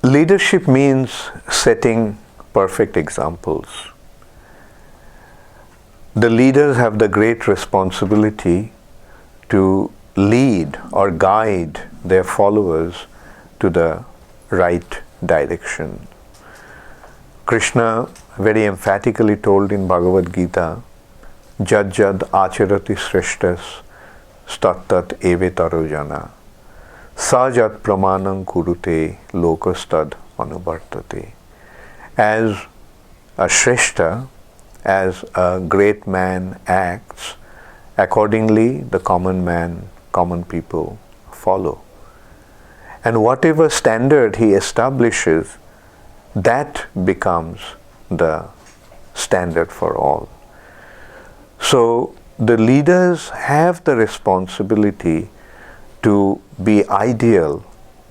Leadership means setting perfect examples. The leaders have the great responsibility to lead or guide their followers to the right direction. Krishna very emphatically told in Bhagavad Gita, Jad jad acharati shreshtas stattat evetaro jana sajat pramanam kurute lokastad anuvartate. As a shreshta, as a great man acts, accordingly the common man, common people follow. And whatever standard he establishes, that becomes the standard for all. So the leaders have the responsibility to be ideal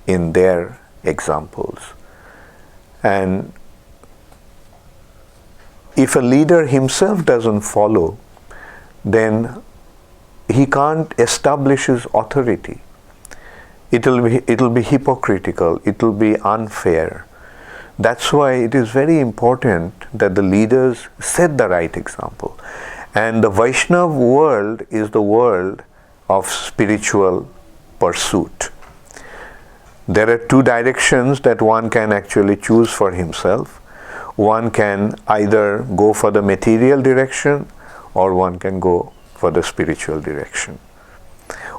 in their examples. And if a leader himself doesn't follow, then he can't establish his authority. It'll be hypocritical, it'll be unfair. That's why it is very important that the leaders set the right example. And the Vaishnava world is the world of spiritual pursuit. There are two directions that one can actually choose for himself. One can either go for the material direction or one can go for the spiritual direction.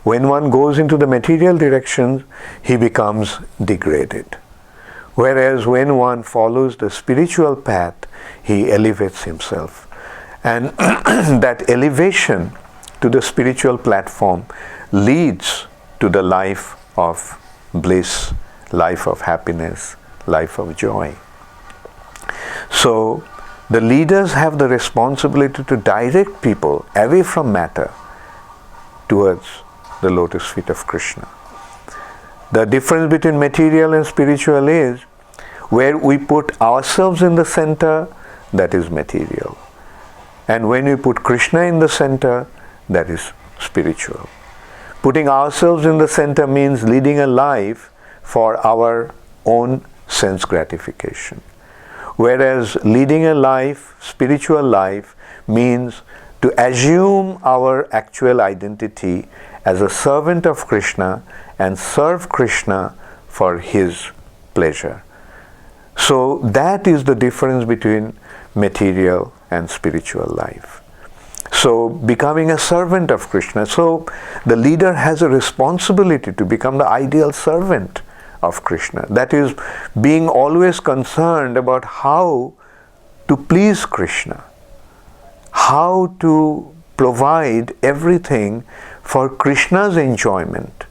When one goes into the material direction, he becomes degraded. Whereas when one follows the spiritual path, he elevates himself. And that elevation to the spiritual platform leads to the life of bliss, life of happiness, life of joy. So the leaders have the responsibility to direct people away from matter towards the lotus feet of Krishna. The difference between material and spiritual is where we put ourselves in the center, that is material. And when we put Krishna in the center, that is spiritual. Putting ourselves in the center means leading a life for our own sense gratification. Whereas leading a life, spiritual life, means to assume our actual identity as a servant of Krishna and serve Krishna for his pleasure. So that is the difference between material and spiritual life. So becoming a servant of Krishna. So the leader has a responsibility to become the ideal servant of Krishna. That is, being always concerned about how to please Krishna, how to provide everything for Krishna's enjoyment.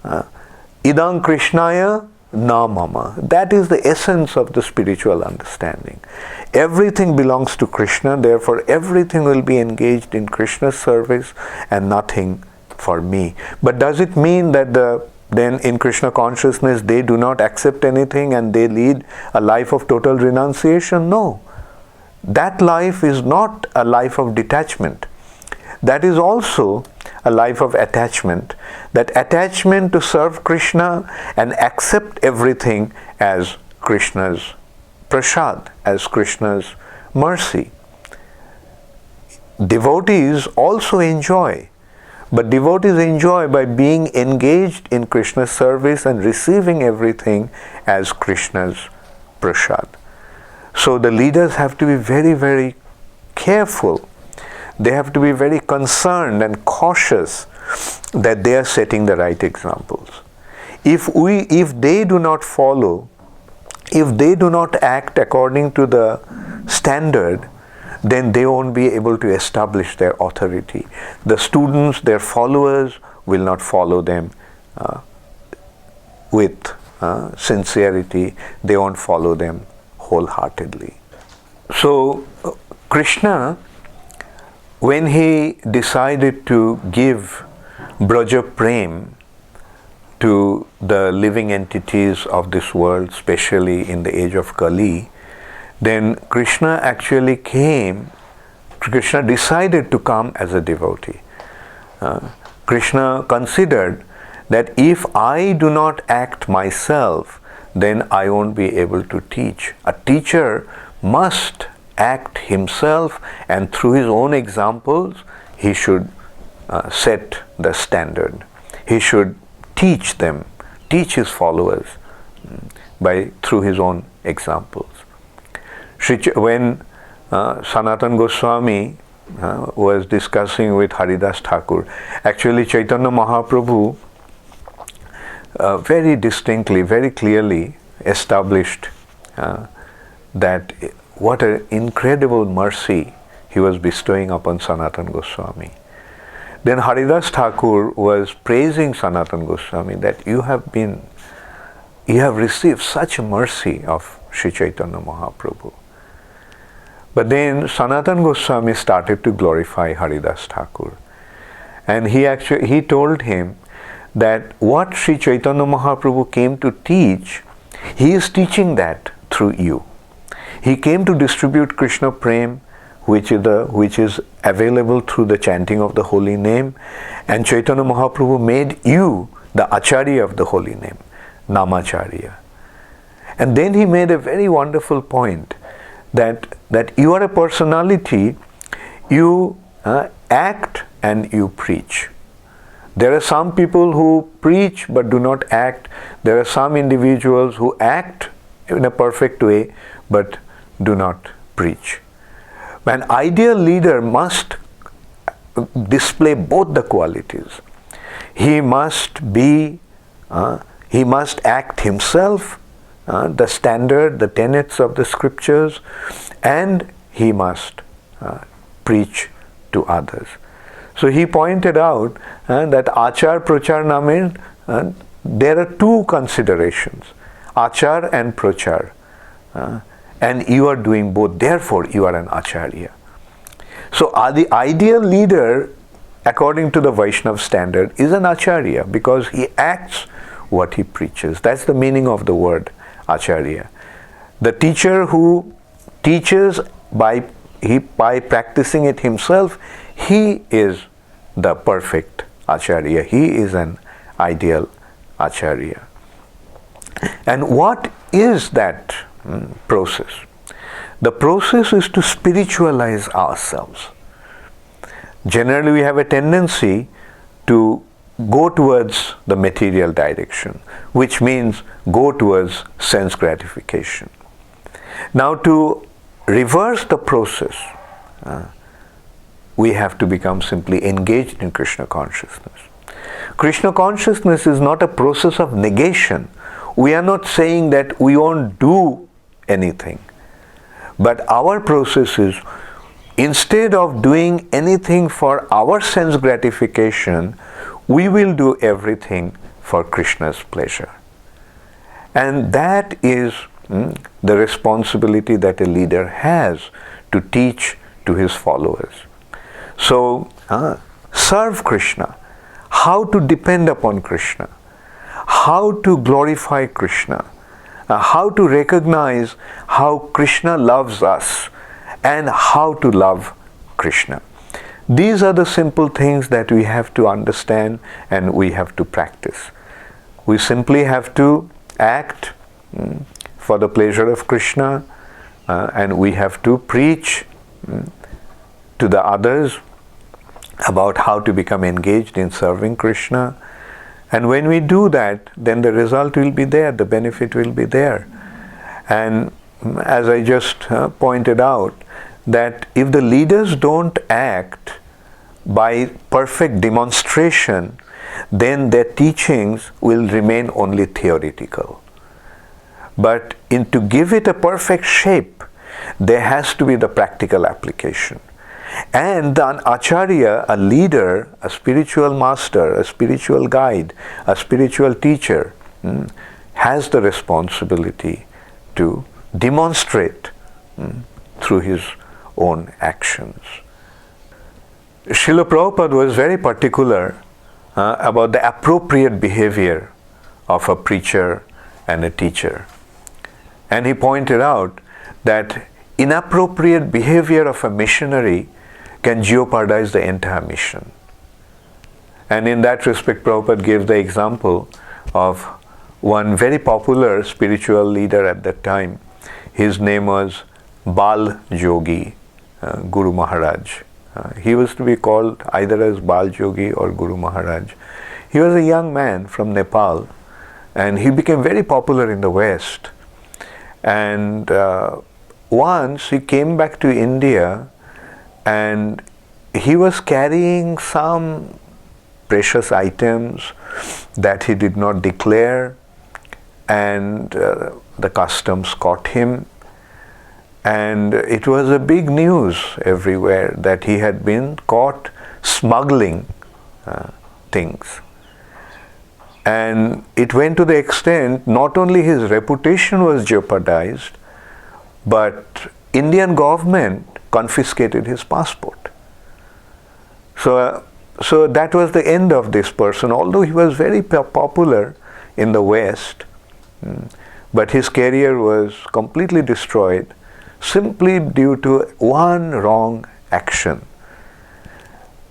Idam Krishnaya na mama. That is the essence of the spiritual understanding. Everything belongs to Krishna, therefore everything will be engaged in Krishna's service and nothing for me. But does it mean that then in Krishna consciousness they do not accept anything and they lead a life of total renunciation? No. That life is not a life of detachment. That is also a life of attachment. That attachment to serve Krishna and accept everything as Krishna's prasad, as Krishna's mercy. Devotees also enjoy, but devotees enjoy by being engaged in Krishna's service and receiving everything as Krishna's prasad. So the leaders have to be very, very careful. They have to be very concerned and cautious that they are setting the right examples. If they do not follow, if they do not act according to the standard, then they won't be able to establish their authority. The students, their followers, will not follow them with sincerity. They won't follow them wholeheartedly. So Krishna, when he decided to give Braja Prem to the living entities of this world, especially in the age of Kali, then Krishna decided to come as a devotee. Krishna considered that if I do not act myself, then I won't be able to teach. A teacher must act himself, and through his own examples, he should set the standard. He should teach them, teach his followers through his own examples. When Sanatana Goswami was discussing with Haridas Thakur, actually Chaitanya Mahaprabhu very distinctly, very clearly established that what an incredible mercy he was bestowing upon Sanatana Goswami. Then Haridas Thakur was praising Sanatana Goswami that you have received such mercy of Sri Chaitanya Mahaprabhu. But then Sanatana Goswami started to glorify Haridas Thakur, and he told him that what Sri Chaitanya Mahaprabhu came to teach, he is teaching that through you. He came to distribute Krishna Prem, which is available through the chanting of the holy name, and Chaitanya Mahaprabhu made you the Acharya of the holy name, Namacharya. And then he made a very wonderful point that you are a personality, you act and you preach. There are some people who preach but do not act. There are some individuals who act in a perfect way but do not preach. An ideal leader must display both the qualities. He must act himself, the standard, the tenets of the scriptures, and he must preach to others. So he pointed out that Achar Prachar Namen, there are two considerations, Achar and Prachar, and you are doing both, therefore you are an Acharya. So the ideal leader, according to the Vaishnava standard, is an Acharya because he acts what he preaches. That's the meaning of the word Acharya. The teacher who teaches by practicing it himself, he is the perfect Acharya. He is an ideal Acharya. And what is that process? The process is to spiritualize ourselves. Generally, we have a tendency to go towards the material direction, which means go towards sense gratification. Now, to reverse the process, we have to become simply engaged in Krishna consciousness. Krishna consciousness is not a process of negation. We are not saying that we won't do anything. But our process is, instead of doing anything for our sense gratification, we will do everything for Krishna's pleasure. And that is the responsibility that a leader has to teach to his followers. So, serve Krishna, how to depend upon Krishna, how to glorify Krishna, how to recognize how Krishna loves us, and how to love Krishna. These are the simple things that we have to understand and we have to practice. We simply have to act for the pleasure of Krishna, and we have to preach to the others about how to become engaged in serving Krishna. And when we do that, then the result will be there, the benefit will be there. And as I just pointed out, that if the leaders don't act by perfect demonstration, then their teachings will remain only theoretical. But to give it a perfect shape, there has to be the practical application. And an Acharya, a leader, a spiritual master, a spiritual guide, a spiritual teacher, has the responsibility to demonstrate through his own actions. Srila Prabhupada was very particular about the appropriate behavior of a preacher and a teacher. And he pointed out that inappropriate behavior of a missionary can jeopardize the entire mission. And in that respect, Prabhupada gave the example of one very popular spiritual leader at that time. His name was Bal Jogi, Guru Maharaj. He was to be called either as Bal Jogi or Guru Maharaj. He was a young man from Nepal, and he became very popular in the West. And once he came back to India, and he was carrying some precious items that he did not declare, and the customs caught him, and it was a big news everywhere that he had been caught smuggling things. And it went to the extent not only his reputation was jeopardized, but Indian government confiscated his passport. So that was the end of this person, although he was very popular in the West, but his career was completely destroyed simply due to one wrong action.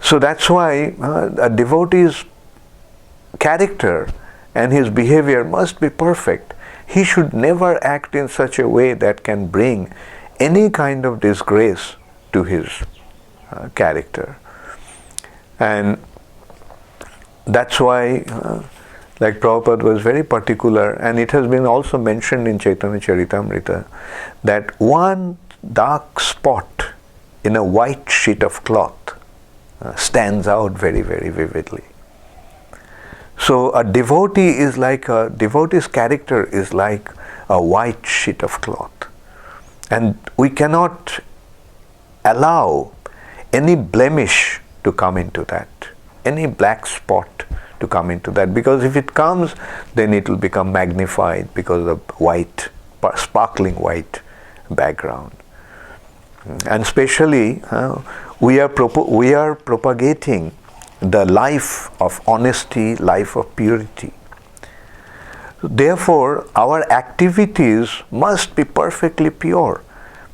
So that's why a devotee's character and his behavior must be perfect. He should never act in such a way that can bring any kind of disgrace to his character. And that's why like Prabhupada was very particular, and it has been also mentioned in Chaitanya Charitamrita, that one dark spot in a white sheet of cloth stands out very, very vividly. So a devotee is like a devotee's character is like a white sheet of cloth, and we cannot allow any blemish to come into that, any black spot to come into that, because if it comes, then it will become magnified because of white, sparkling white background. And especially we are propagating the life of honesty, life of purity. Therefore, our activities must be perfectly pure,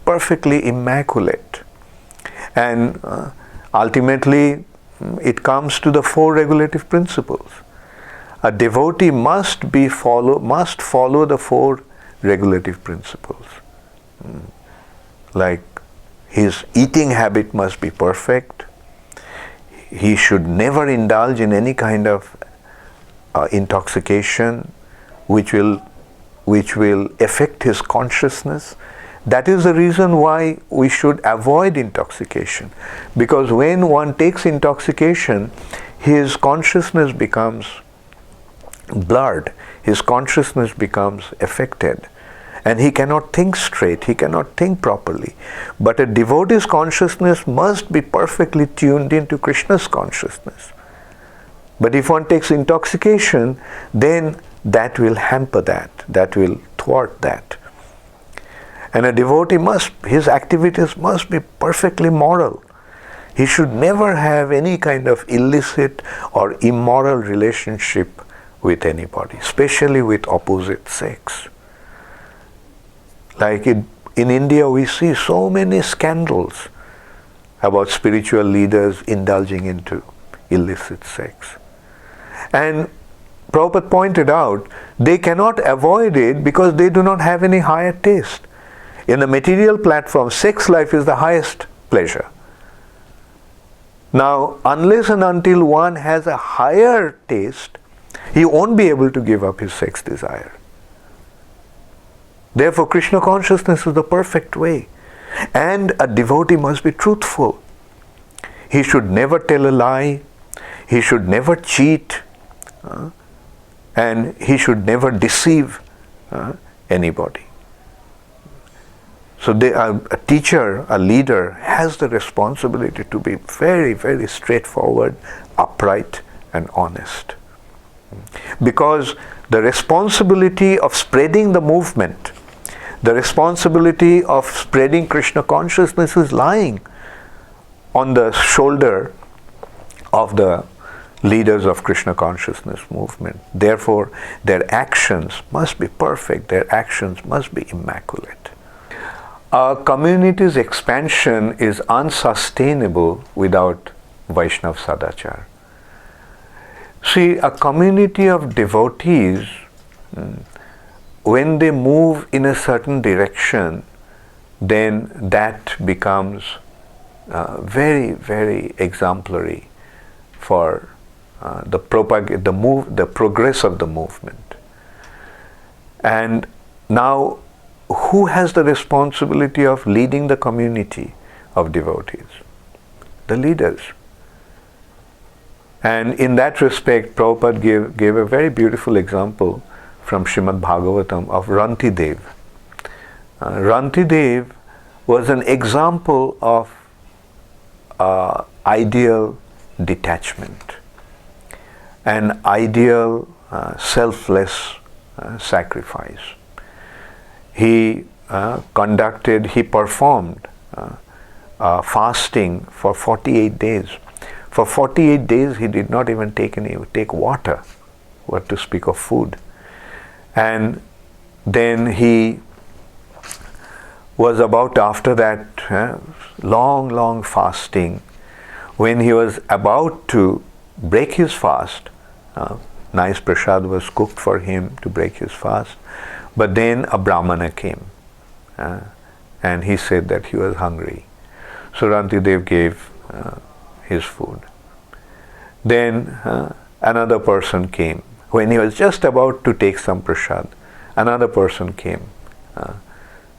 perfectly immaculate. And ultimately, it comes to the four regulative principles. A devotee must follow the four regulative principles. Like his eating habit must be perfect. He should never indulge in any kind of intoxication which will affect his consciousness. That is the reason why we should avoid intoxication, because when one takes intoxication, his consciousness becomes blurred, his consciousness becomes affected, and he cannot think straight, he cannot think properly. But a devotee's consciousness must be perfectly tuned into Krishna's consciousness. But if one takes intoxication, then that will hamper that will thwart that. And a devotee his activities must be perfectly moral. He should never have any kind of illicit or immoral relationship with anybody, especially with opposite sex. Like in India, we see so many scandals about spiritual leaders indulging into illicit sex. And Prabhupada pointed out, they cannot avoid it because they do not have any higher taste. In the material platform, sex life is the highest pleasure. Now, unless and until one has a higher taste, he won't be able to give up his sex desire. Therefore, Krishna consciousness is the perfect way. And a devotee must be truthful. He should never tell a lie. He should never cheat. And he should never deceive anybody. So a teacher, a leader, has the responsibility to be very, very straightforward, upright, and honest. Because the responsibility of spreading the movement, the responsibility of spreading Krishna consciousness is lying on the shoulder of the leaders of Krishna consciousness movement. Therefore, their actions must be perfect, their actions must be immaculate. A community's expansion is unsustainable without Vaishnava Sadachar. See, a community of devotees when they move in a certain direction, then that becomes very, very exemplary for the progress of the movement. And now, who has the responsibility of leading the community of devotees? The leaders. And in that respect, Prabhupada gave a very beautiful example from Srimad Bhagavatam of Rantidev. Rantidev was an example of ideal detachment, an ideal selfless sacrifice. He performed fasting for 48 days. For 48 days he did not even take water, what to speak of food. And then he was about, after that long fasting, when he was about to break his fast, nice prasad was cooked for him to break his fast, but then a brahmana came and he said that he was hungry. So Rantidev gave his food. Then another person came. When he was just about to take some prasad, another person came.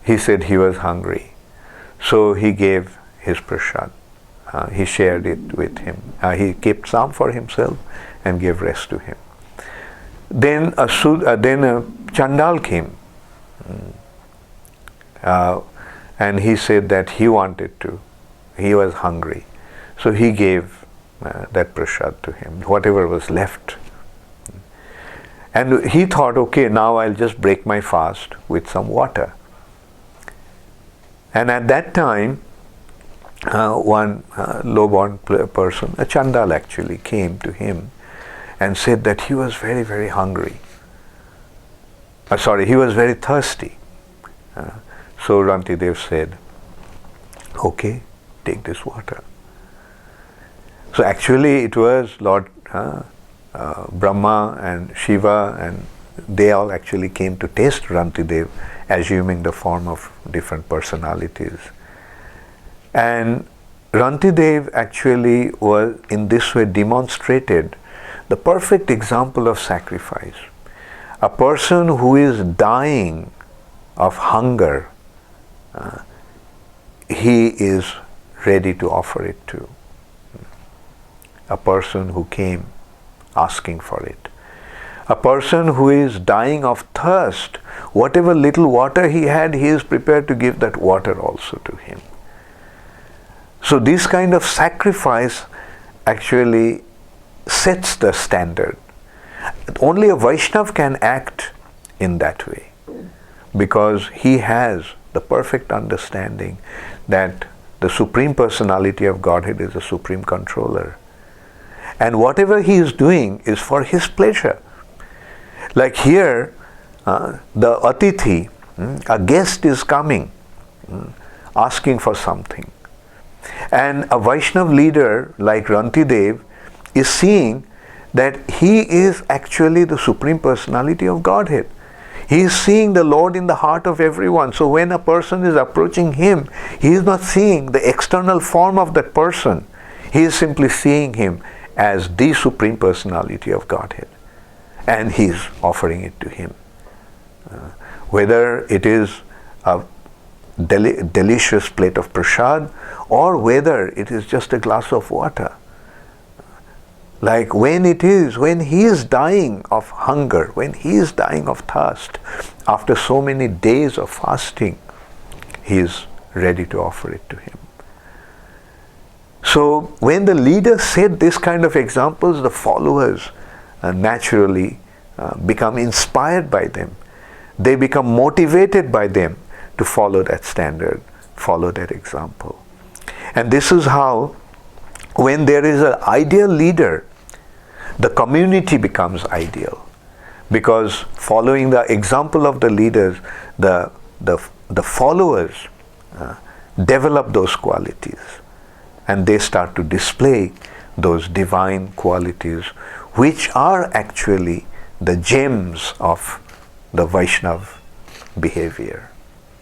He said he was hungry. So he gave his prasad. He shared it with him. He kept some for himself and gave rest to him. Then a Chandal came. And he said that he was hungry. So he gave that prasad to him, whatever was left. And he thought, okay, now I'll just break my fast with some water. And at that time, one low-born person, a Chandal actually, came to him and said that he was very, very hungry. He was very thirsty. So Rantidev said, okay, take this water. So actually it was Lord Brahma and Shiva, and they all actually came to taste Rantidev, assuming the form of different personalities. And Rantidev actually was in this way demonstrated the perfect example of sacrifice. A person who is dying of hunger, he is ready to offer it to. A person who came asking for it. A person who is dying of thirst, whatever little water he had, he is prepared to give that water also to him. So this kind of sacrifice actually sets the standard. Only a Vaishnava can act in that way, because he has the perfect understanding that the Supreme Personality of Godhead is the Supreme Controller. And whatever he is doing is for his pleasure. Like here, the Atithi, a guest is coming, asking for something. And a Vaishnava leader like Rantidev is seeing that he is actually the Supreme Personality of Godhead. He is seeing the Lord in the heart of everyone. So when a person is approaching him, he is not seeing the external form of that person. He is simply seeing him as the Supreme Personality of Godhead. And he is offering it to him. Whether it is a delicious plate of prasad or whether it is just a glass of water. Like when he is dying of hunger, when he is dying of thirst, after so many days of fasting, he is ready to offer it to him. So when the leader said this kind of examples, the followers naturally become inspired by them. They become motivated by them to follow that standard, follow that example. And this is how, when there is an ideal leader, the community becomes ideal. Because following the example of the leaders, the followers develop those qualities. And they start to display those divine qualities, which are actually the gems of the Vaishnava behavior.